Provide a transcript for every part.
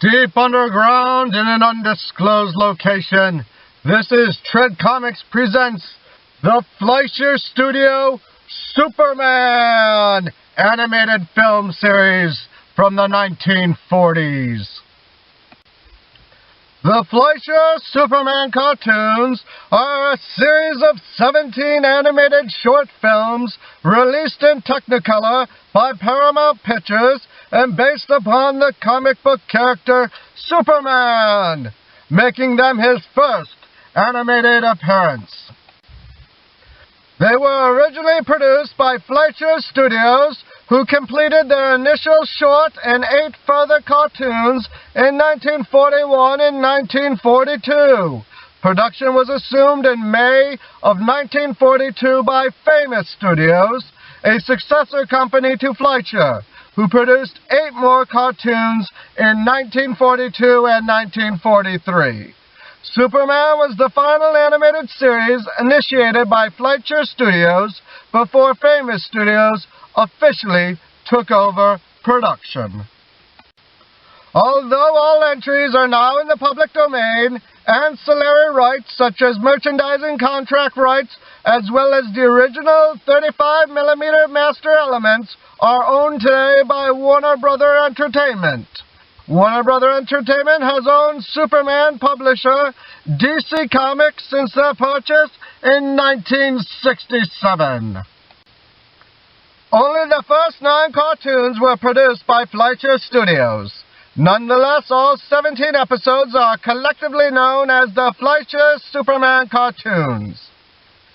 Deep underground in an undisclosed location, this is Tread Comics presents the Fleischer Studio Superman animated film series from the 1940s. The Fleischer Superman cartoons are a series of 17 animated short films released in Technicolor by Paramount Pictures and based upon the comic book character Superman, making them his first animated appearance. They were originally produced by Fleischer Studios, who completed their initial short and 8 further cartoons in 1941 and 1942. Production was assumed in May of 1942 by Famous Studios, a successor company to Fleischer, who produced 8 more cartoons in 1942 and 1943. Superman was the final animated series initiated by Fleischer Studios before Famous Studios officially took over production. Although all entries are now in the public domain, ancillary rights such as merchandising contract rights as well as the original 35mm master elements are owned today by Warner Brother Entertainment. Warner Brother Entertainment has owned Superman publisher DC Comics since their purchase in 1967. Only the first 9 cartoons were produced by Fleischer Studios. Nonetheless, all 17 episodes are collectively known as the Fleischer Superman cartoons.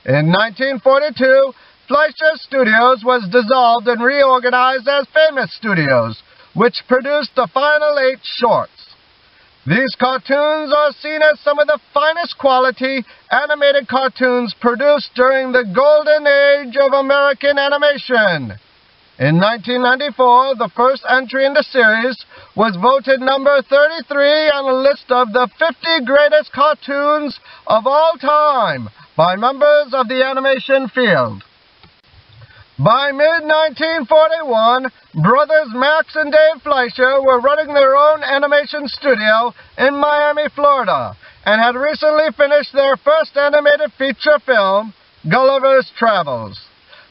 In 1942, Fleischer Studios was dissolved and reorganized as Famous Studios, which produced the final 8 shorts. These cartoons are seen as some of the finest quality animated cartoons produced during the golden age of American animation. In 1994, the first entry in the series was voted number 33 on a list of the 50 greatest cartoons of all time by members of the animation field. By mid-1941, brothers Max and Dave Fleischer were running their own animation studio in Miami, Florida, and had recently finished their first animated feature film, Gulliver's Travels.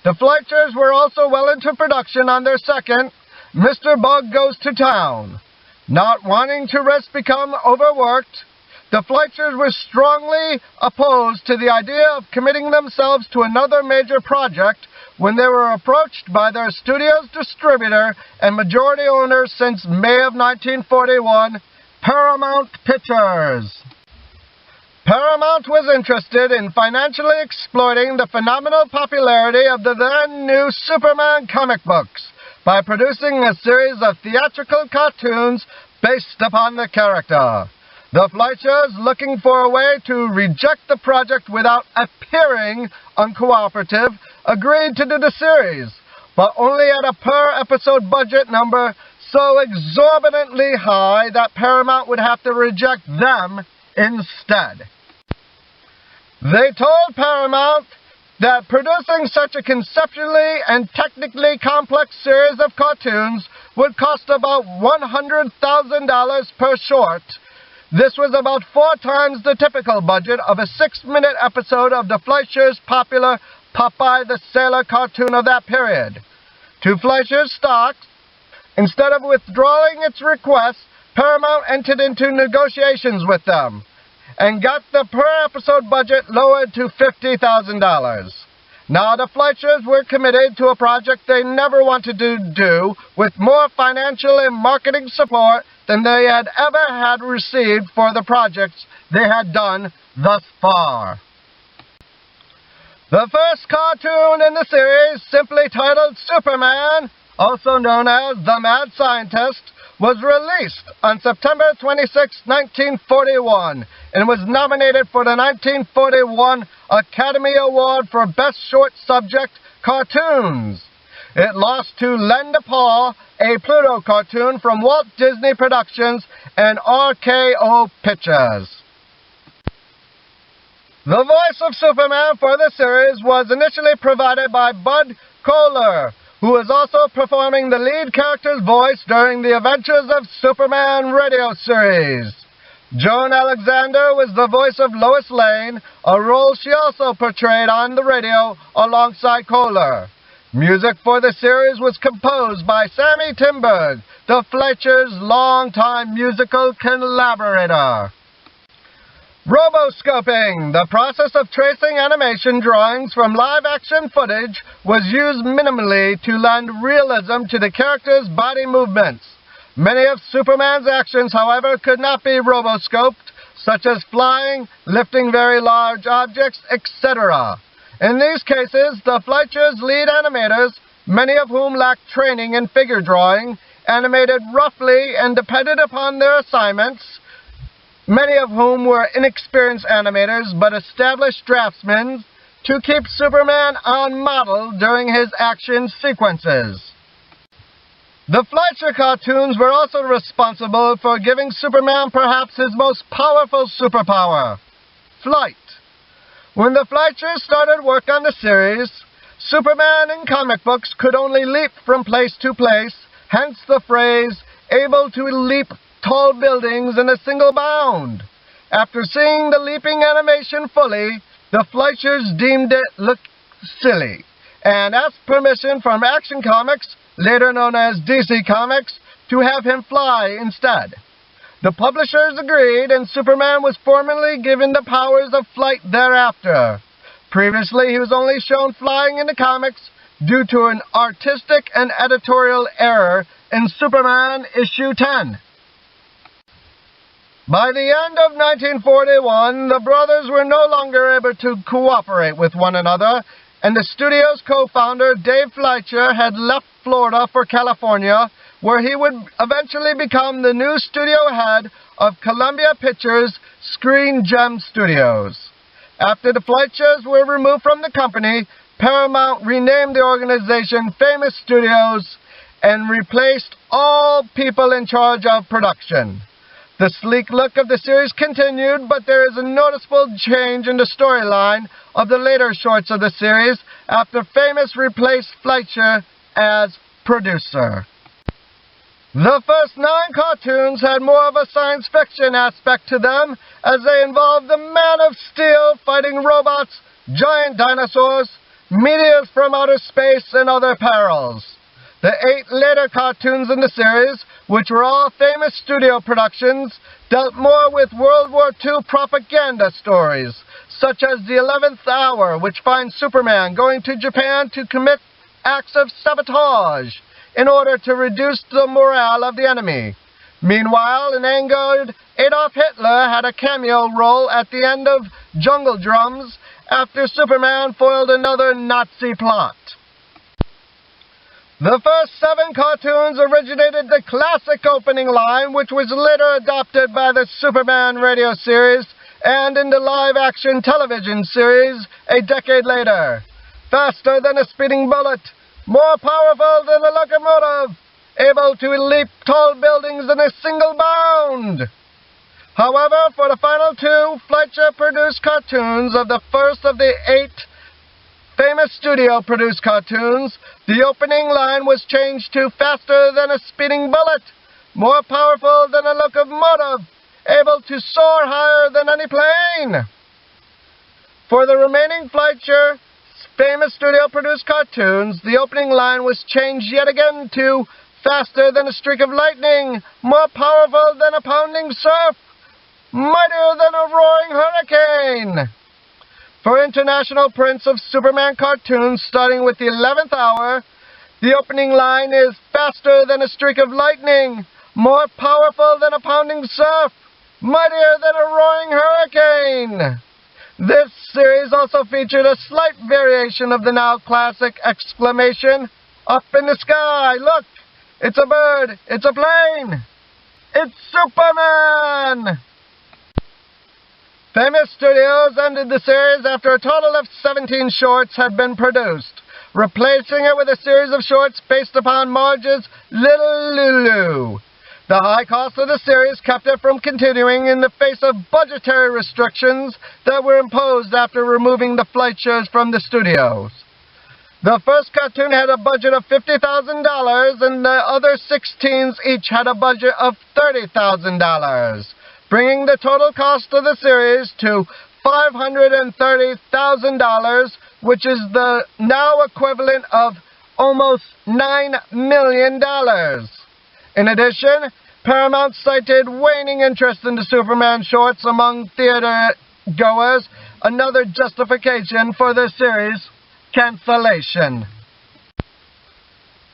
The Fleischers were also well into production on their second, Mr. Bug Goes to Town. Not wanting to risk become overworked, the Fleischers were strongly opposed to the idea of committing themselves to another major project when they were approached by their studio's distributor and majority owner since May of 1941, Paramount Pictures. Paramount was interested in financially exploiting the phenomenal popularity of the then-new Superman comic books by producing a series of theatrical cartoons based upon the character. The Fleischers, looking for a way to reject the project without appearing uncooperative, agreed to do the series, but only at a per-episode budget number so exorbitantly high that Paramount would have to reject them instead. They told Paramount that producing such a conceptually and technically complex series of cartoons would cost about $100,000 per short. This was about 4 times the typical budget of a 6-minute episode of the Fleischers' popular Popeye the Sailor cartoon of that period. To Fleischer's stock, instead of withdrawing its request, Paramount entered into negotiations with them and got the per-episode budget lowered to $50,000. Now the Fleischers were committed to a project they never wanted to do with more financial and marketing support than they had ever had received for the projects they had done thus far. The first cartoon in the series, simply titled Superman, also known as The Mad Scientist, was released on September 26, 1941, and was nominated for the 1941 Academy Award for Best Short Subject Cartoons. It lost to Lend a Paw, a Pluto cartoon from Walt Disney Productions and RKO Pictures. The voice of Superman for the series was initially provided by Bud Kohler, who was also performing the lead character's voice during the Adventures of Superman radio series. Joan Alexander was the voice of Lois Lane, a role she also portrayed on the radio alongside Kohler. Music for the series was composed by Sammy Timberg, the Fleischer's longtime musical collaborator. Roboscoping, the process of tracing animation drawings from live-action footage, was used minimally to lend realism to the character's body movements. Many of Superman's actions, however, could not be roboscoped, such as flying, lifting very large objects, etc. In these cases, the Fleischer's lead animators, many of whom lacked training in figure drawing, animated roughly and depended upon their assignments, many of whom were inexperienced animators but established draftsmen, to keep Superman on model during his action sequences. The Fleischer cartoons were also responsible for giving Superman perhaps his most powerful superpower, flight. When the Fleischers started work on the series, Superman in comic books could only leap from place to place, hence the phrase, able to leap tall buildings in a single bound. After seeing the leaping animation fully, the Fleischers deemed it looked silly, and asked permission from Action Comics, later known as DC Comics, to have him fly instead. The publishers agreed, and Superman was formally given the powers of flight thereafter. Previously, he was only shown flying in the comics due to an artistic and editorial error in Superman issue 10. By the end of 1941, the brothers were no longer able to cooperate with one another, and the studio's co-founder, Dave Fleischer, had left Florida for California, where he would eventually become the new studio head of Columbia Pictures' Screen Gem Studios. After the Fleischers were removed from the company, Paramount renamed the organization Famous Studios and replaced all people in charge of production. The sleek look of the series continued, but there is a noticeable change in the storyline of the later shorts of the series after Famous replaced Fleischer as producer. The first 9 cartoons had more of a science fiction aspect to them, as they involved the Man of Steel fighting robots, giant dinosaurs, meteors from outer space, and other perils. The 8 later cartoons in the series, which were all Famous studio productions, dealt more with World War II propaganda stories, such as The 11th Hour, which finds Superman going to Japan to commit acts of sabotage in order to reduce the morale of the enemy. Meanwhile, an angered Adolf Hitler had a cameo role at the end of Jungle Drums after Superman foiled another Nazi plot. The first 7 cartoons originated the classic opening line, which was later adopted by the Superman radio series and in the live-action television series a decade later. Faster than a speeding bullet, more powerful than a locomotive, able to leap tall buildings in a single bound. However, for the final 2 Fleischer-produced cartoons of the first of the 8 Famous studio-produced cartoons, the opening line was changed to faster than a speeding bullet, more powerful than a locomotive, able to soar higher than any plane. For the remaining Fleischer Famous studio-produced cartoons, the opening line was changed yet again to faster than a streak of lightning, more powerful than a pounding surf, mightier than a roaring hurricane. For international prints of Superman cartoons starting with the 11th Hour, the opening line is faster than a streak of lightning, more powerful than a pounding surf, mightier than a roaring hurricane. This series also featured a slight variation of the now classic exclamation, "Up in the sky, look! It's a bird! It's a plane! It's Superman!" Famous Studios ended the series after a total of 17 shorts had been produced, replacing it with a series of shorts based upon Marge's Little Lulu. The high cost of the series kept it from continuing in the face of budgetary restrictions that were imposed after removing the Fleischers from the studios. The first cartoon had a budget of $50,000, and the other 16s each had a budget of $30,000, bringing the total cost of the series to $530,000, which is the now equivalent of almost $9 million. In addition, Paramount cited waning interest in the Superman shorts among theater goers, another justification for the series cancellation.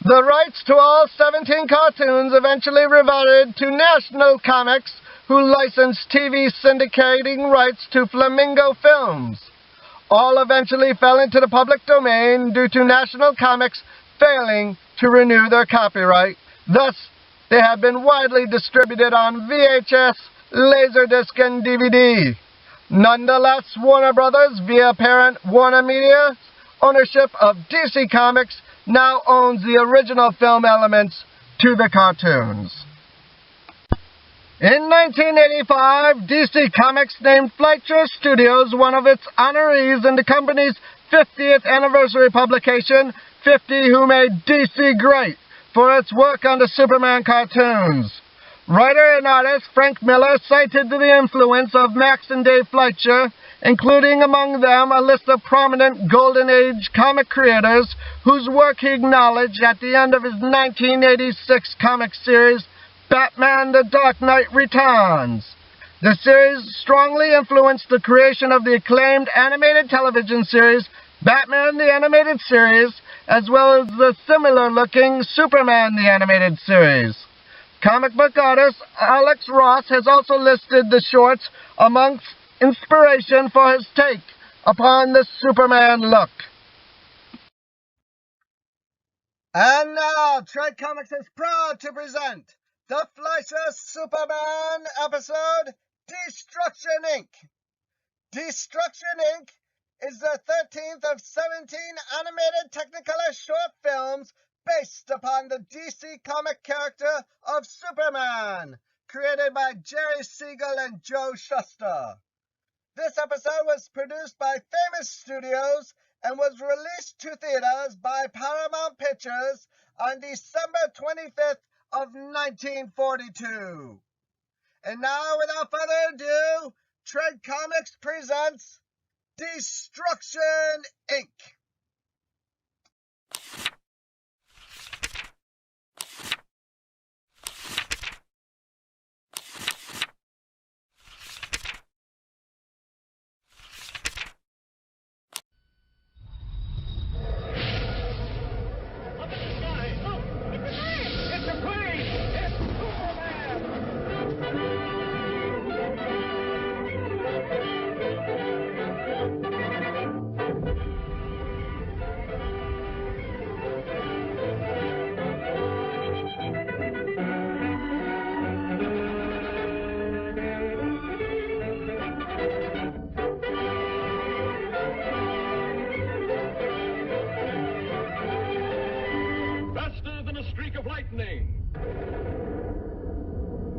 The rights to all 17 cartoons eventually reverted to National Comics, who licensed TV syndicating rights to Flamingo Films. All eventually fell into the public domain due to National Comics failing to renew their copyright. Thus, they have been widely distributed on VHS, Laserdisc, and DVD. Nonetheless, Warner Brothers, via parent Warner Media's ownership of DC Comics, now owns the original film elements to the cartoons. In 1985, DC Comics named Fleischer Studios one of its honorees in the company's 50th anniversary publication, 50 Who Made DC Great, for its work on the Superman cartoons. Writer and artist Frank Miller cited the influence of Max and Dave Fleischer, including among them a list of prominent Golden Age comic creators whose work he acknowledged at the end of his 1986 comic series, Batman: The Dark Knight Returns. The series strongly influenced the creation of the acclaimed animated television series, Batman the Animated Series, as well as the similar-looking Superman the Animated Series. Comic book artist Alex Ross has also listed the shorts amongst inspiration for his take upon the Superman look. And now, Trade Comics is proud to present the Fleischer Superman episode, Destruction Inc. Destruction Inc. is the 13th of 17 animated Technicolor short films based upon the DC comic character of Superman, created by Jerry Siegel and Joe Shuster. This episode was produced by Famous Studios and was released to theaters by Paramount Pictures on December 25th of 1942. And now, without further ado, Trade Comics presents Destruction Inc.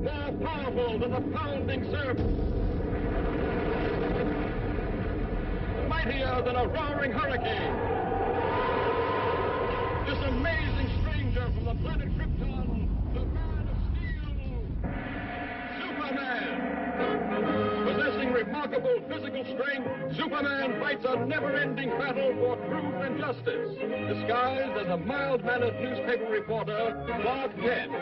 More powerful than the pounding surf, mightier than a roaring hurricane. This amazing stranger from the planet Krypton, the man of steel, Superman. Possessing remarkable physical strength, Superman fights a never-ending battle for truth and justice, disguised as a mild-mannered newspaper reporter, Clark Kent.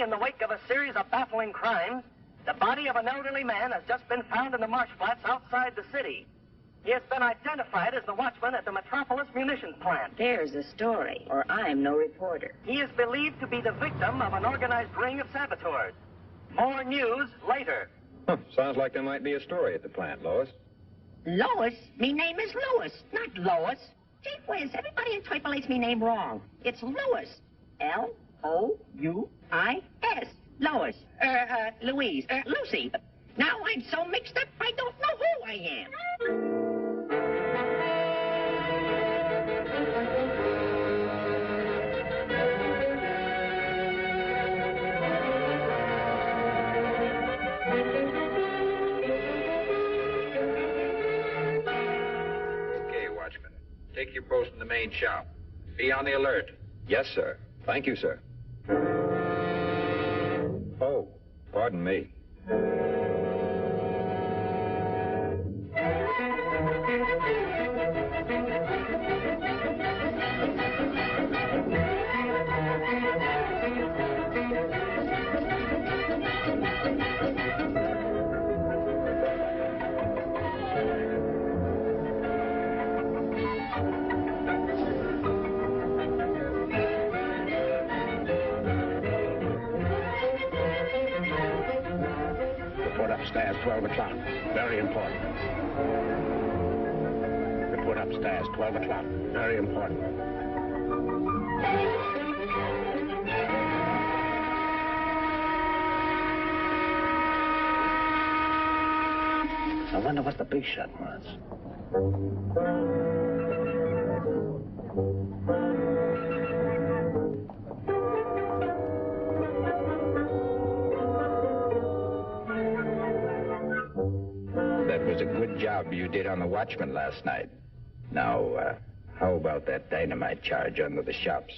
In the wake of a series of baffling crimes, the body of an elderly man has just been found in the marsh flats outside the city. He has been identified as the watchman at the Metropolis munitions plant. There's a story, or I'm no reporter. He is believed to be the victim of an organized ring of saboteurs. More news later. Sounds like there might be a story at the plant, Lois. Lois? Me name is Lois, not Lois. Gee whiz, everybody interpolates me name wrong. It's Louis. L-O-U-I-S. Lois. Louise. Lucy. Now I'm so mixed up, I don't know who I am. Take your post in the main shop. Be on the alert. Yes, sir. Thank you, sir. Oh, pardon me. Upstairs, 12 o'clock. Very important. Report upstairs, 12 o'clock. Very important. I wonder what the big shot wants. That was a good job you did on the watchman last night. Now, how about that dynamite charge under the shops?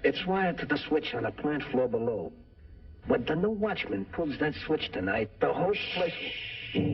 It's wired to the switch on the plant floor below. When the new watchman pulls that switch tonight, the whole place will...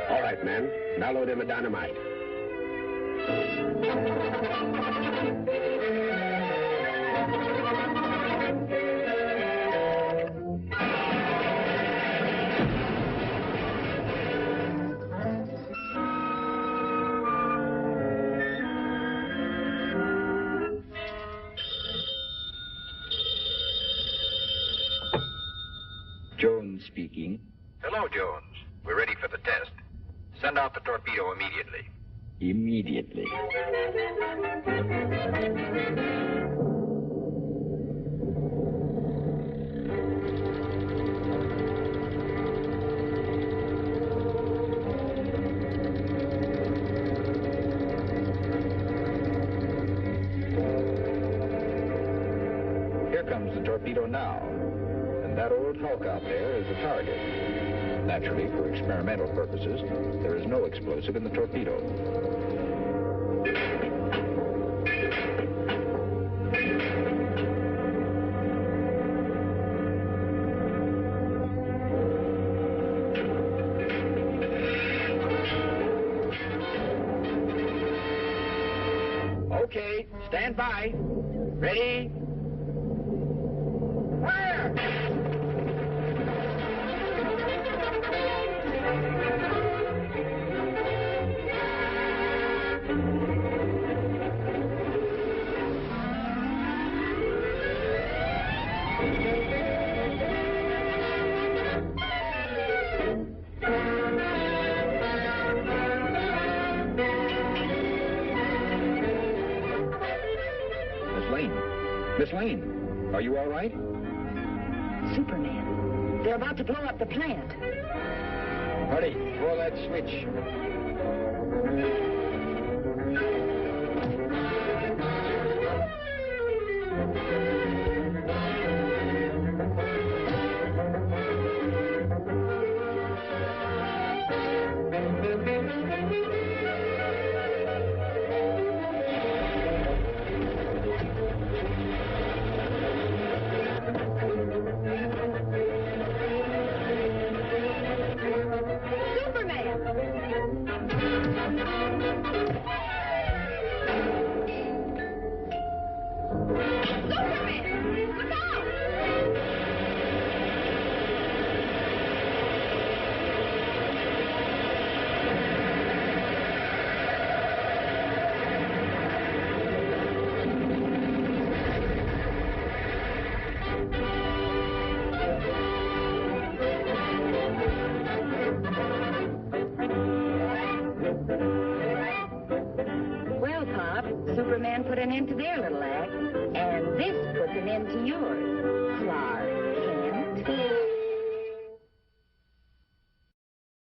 All right, men. Now load in the dynamite. Jones speaking. Hello, Jones. We're ready for the test. Send out the torpedo immediately. Immediately. Here comes the torpedo now. And that old hulk out there is the target. Naturally, for experimental purposes, there is no explosive in the torpedo. Okay, stand by. Ready? Fire! Miss Lane, are you all right? Superman. They're about to blow up the plant. Hurry, throw that switch. Well, Pop, Superman put an end to their little act, and this puts an end to yours.